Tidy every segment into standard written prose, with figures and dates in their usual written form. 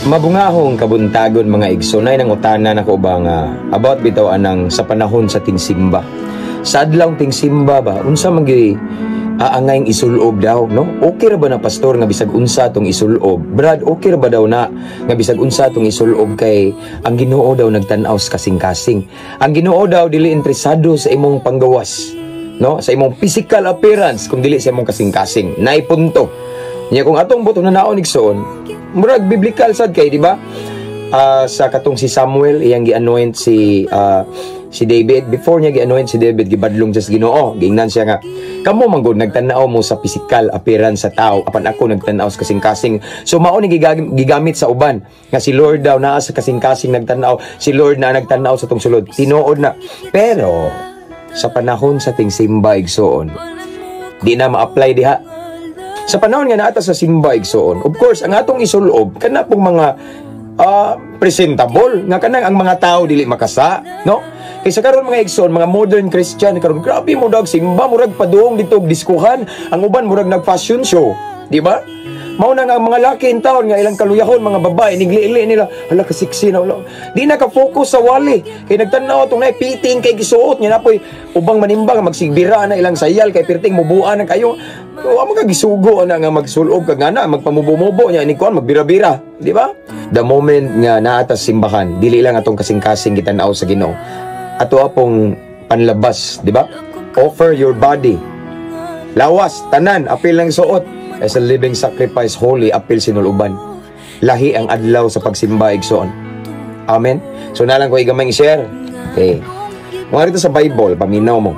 Mabungahong kabuntagon mga igsoon ay nangutana na ko ba nga about bitaw anang sa panahon sa tingsimba. Sa adlaw tingsimba ba unsa man gyud aangayng isulob daw, no? Okay ra ba na pastor nga bisag unsa tong isulob? Brad, okay ra ba daw na nga bisag unsa tong isulob kay ang Ginoo daw nagtan-aw sa kasing-kasing. Ang Ginoo daw dili interesado sa imong panggawas, no? Sa imong physical appearance kung dili sa imong kasing-kasing. Nay punto. Nya kung atong buto na naon igsoon, murag biblical sad kay, di ba? Sa katong si Samuel iyang gi-anoint si David. Before niya gi-anoint si David, gibadlong sa Ginoo. Giingnan siya nga, kamo manggod nagtan-aw mo sa physical appearance sa tao, apan ako nagtan-aw sa kasing-kasing. So mao ni gigamit sa uban nga si Lord daw naa sa kasing-kasing nagtan-aw, si Lord na nagtan-aw sa tong sulod. Tinuod na. Pero sa panahon sa tingsimba igsoon, di na ma-apply diha. Sa panahon nga naata sa simba igsoon, of course ang atong isulob kana pong mga presentable nga kanang ang mga tao dili makasa, no? Kaysa karon mga igsoon, mga modern Christian karon, grabe mo dag simba, murag padung dito og diskuhan, ang uban murag nag-fashion show, di ba? Mao na nga ang mga laki in town nga ilang kaluyahon, mga babae nigli-ili nila, hala ka sexy na ulo. Di na ka focus sa wali. Kay nagtan-aw tong nay piting kay gisuot niya napoy ubang manimbang magsigbira na ilang sayal kay pirting mubuan na kayo. Amo ka gisugo na nga magsulob kag ana magpamubo-mubo niya ni kuan magbira-bira, di ba? The moment nga naatas simbahan, dili lang atong kasing-kasing gitan-aw sa Ginoo. Ato apong panlabas, di ba? Offer your body. Lawas tanan apil lang suot as a living sacrifice, holy, apil sinuluban. Lahi ang adlaw sa pagsimba igsoon. Amen. So nalang ko igamay i-share. Okay. Mga rito sa Bible, paminaw mo.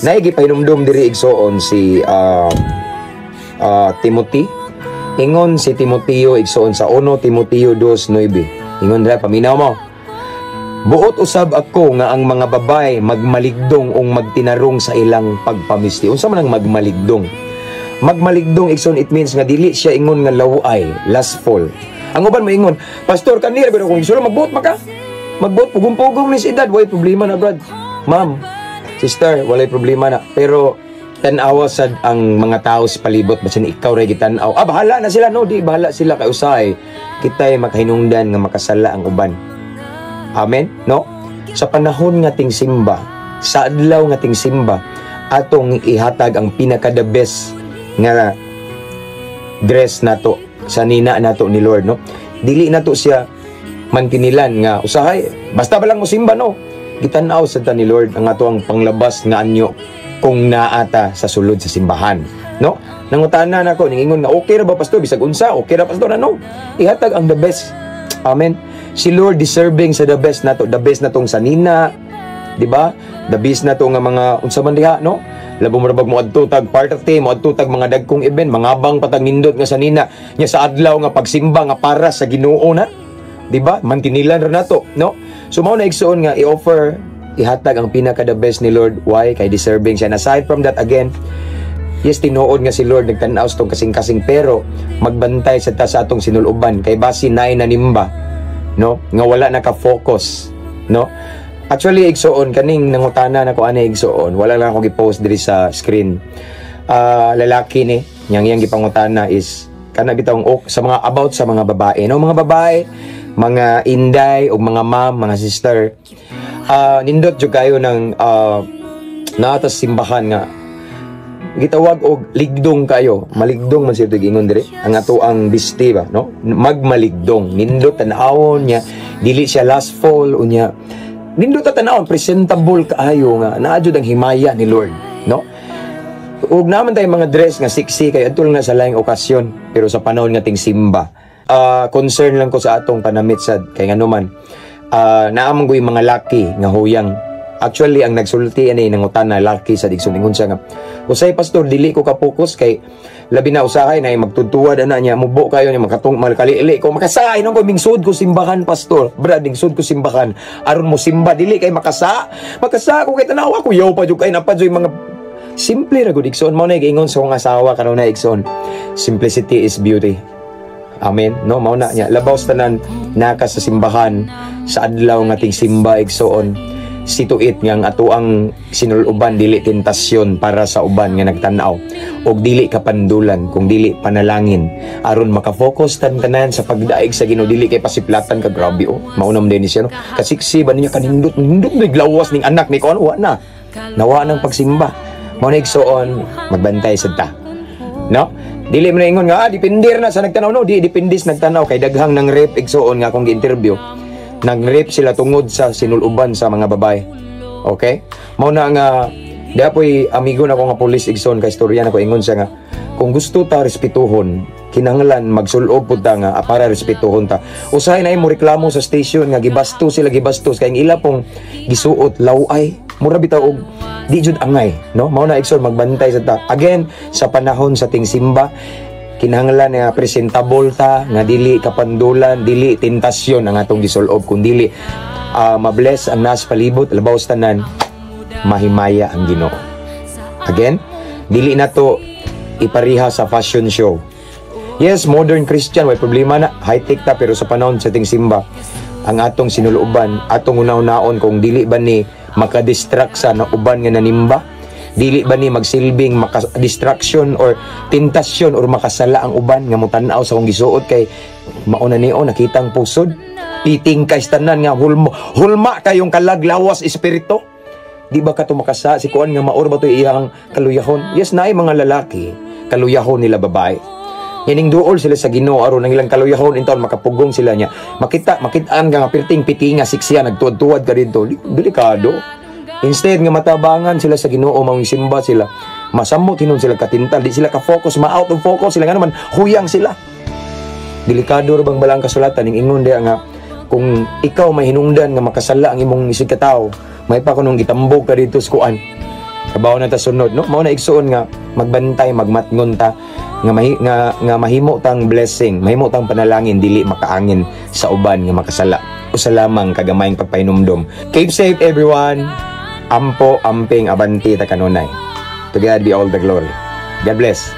Naigi pahinumdum diri igsoon si Timothy. Ingon si Timoteo igsoon sa 1 Timoteo 2:9. Ingon dira paminaw mo. Buot usab ako nga ang mga babay magmaligdong ong magtinarong sa ilang pagpamisti. Unsa man ang magmaligdong? Magmaligdong igsoon, it means nga dili siya ingon nga laway, lustful. Ang uban mo ingon, pastor kanira pero kung isulo magbuot maka. Magbuot pugong-pugong ni edad, way problema na brad. Ma'am, sister, walay problema na. Pero tan-awa sad ang mga tao sa palibot basin ikaw ray gitan-aw. Bahala na sila no, di bahala sila kay usay. Kitay makahinungdan nga makasala ang uban. Amen, no? Sa panahon nga ting simba, sa adlaw nga ting simba, atong ihatag ang pinaka the best nga dress nato sa nina nato ni Lord, no? Dili nato siya mantinilan nga usahay basta ba lang mo simba, no? Gitan-aw sa ta ni Lord ang ato ang panglabas nga anyo kung naata sa sulod sa simbahan, no? Nangutana nako ningingon nga okay ra ba pastor bisag unsa okay ra pastor, ano? Ihatag ang the best. Amen. Si Lord deserving sa the best nato, the best natong sa nina, di ba? The best nato nga mga unsa man diha, no? Labo mo mo adto tag party, mo adto tag mga dagkong event, mangabang patag nindot nga sa nina nya sa adlaw nga pagsimba nga para sa Ginoo na, di ba? Mantinilan ra nato, no? So mao na igsoon nga i-offer, ihatag ang pinaka the best ni Lord. Why? Kay deserving siya. And aside from that again, yes, tinuod nga si Lord nagtan-aw tong kasing-kasing, pero magbantay sa ta sa atong sinuluban kay basi naay nanimba, no? Nga wala naka-focus, no? Actually, igsoon, kaning nangutana na ko ani igsoon, wala lang ako gi-post diri sa screen. Lalaki ni, yang gipangutana is, kana bitawng sa mga about sa mga babae. No, mga babae, mga inday, o mga ma'am, mga sister, nindot jud kayo ng naatas simbahan nga, gitawag og ligdong kayo, maligdong man siya ingon diri, ang ato ang bisti ba, no? Magmaligdong, nindot tan-awon niya, dili siya lustful, unya, nindot ta tanawon presentable kaayo nga naadjud ang himaya ni Lord, no? Ug naman tay mga dress nga sexy kay adtol nga sa laing okasyon, pero sa panahon nga ting simba, concern lang ko sa atong panamit sad kay nganuman naamong goy mga laki nga huyang. Actually ang nagsulti ani nangutana laki sa digsun ingon siya nga usay pastor dili ko ka-focus kay labi na usahay na magtutuwad ana niya mubo kayo niya makatong malkalili ko makasay nang ko mingsud ko simbahan pastor brad mingsud ko simbahan aron mo simba dili kay makasa ko kay tanaw ako yaw pa jud kay napadyoy mga simple ra gud igsoon mao na giingon sa akong asawa karon na igsoon, simplicity is beauty. Amen, no? Mao na niya labaw tanan naka sa simbahan sa adlaw nga ting simba igsoon. situit nga ang ato ang sinuluban dili tentasyon para sa uban nga nagtan-aw og dili kapandulan kung dili panalangin aron makafocus tanan sa pagdaig sa Ginoo dili kay pasiplatan ka grabe maunam din siya no kasiksi ba niya kanindot naglawas ning anak ni kon wa na nawa nang pagsimba mao na igsoon magbantay sad ta no dili man ingon nga depender na sa nagtanaw no di dependis nagtanaw kay daghang nang rape igsoon nga akong gi-interview nag-rape sila tungod sa sinuluban sa mga babae. Okay? Mao na nga dapoy amigo na ko nga police igsoon kay istorya na ko ingon siya nga kung gusto ta respetuhon kinahanglan magsulob pud ta nga para respetuhon ta. Usahay na imo reklamo sa station nga gibastos sila gibastos kay ang ila pong gisuot laway mura bitaw og di jud angay no mao na igsoon magbantay sa ta. Again sa panahon sa tingsimba kinahanglan nga presentable ta nga dili kapandulan dili tentasyon ang atong gisulob kun dili mabless ang nas palibot labaw tanan mahimaya ang Ginoo. Again dili nato ipariha sa fashion show. Yes, modern Christian way problema na high tech ta pero sa panahon sa tingsimba ang atong sinuluban atong una-unaon kung dili ba ni makadistract sa na uban nga nanimba dili ba ni magsilbing distraction or tentasyon or makasala ang uban nga motanaw sa akong gisuot kay mauna niyo nakitang pusod piting kay tanan nga hulma kayong kalaglawas espiritu di ba kato makasa si kuan nga maor ba to iyang kaluyahon yes naay mga lalaki kaluyahon nila babae yaning duol sila sa Ginoo aron ang ilang kaluyahon intaon makapugong sila niya makitaan nga pirting pitinga siksiya nagtuad-tuad ka dito delikado. Instead nga matabangan sila sa Ginoo mangisimba sila masamot hinon sila katintal di sila ka-focus ma-out of focus sila nga naman huyang sila delikado ra bang balang kasulatan ning ingon dia nga kung ikaw may hinungdan nga makasala ang imong isig ka tawo may pa kunong gitambog ka dito sa kuan kabaw na ta sunod no mao na igsuon nga magbantay magmatngon ta nga mahimo tang blessing mahimo tang panalangin dili makaangin sa uban nga makasala usa lamang kagamayng pagpahinumdom. Keep safe everyone. Ampo, amping, abanti, ta kanunay. To God be all the glory. God bless.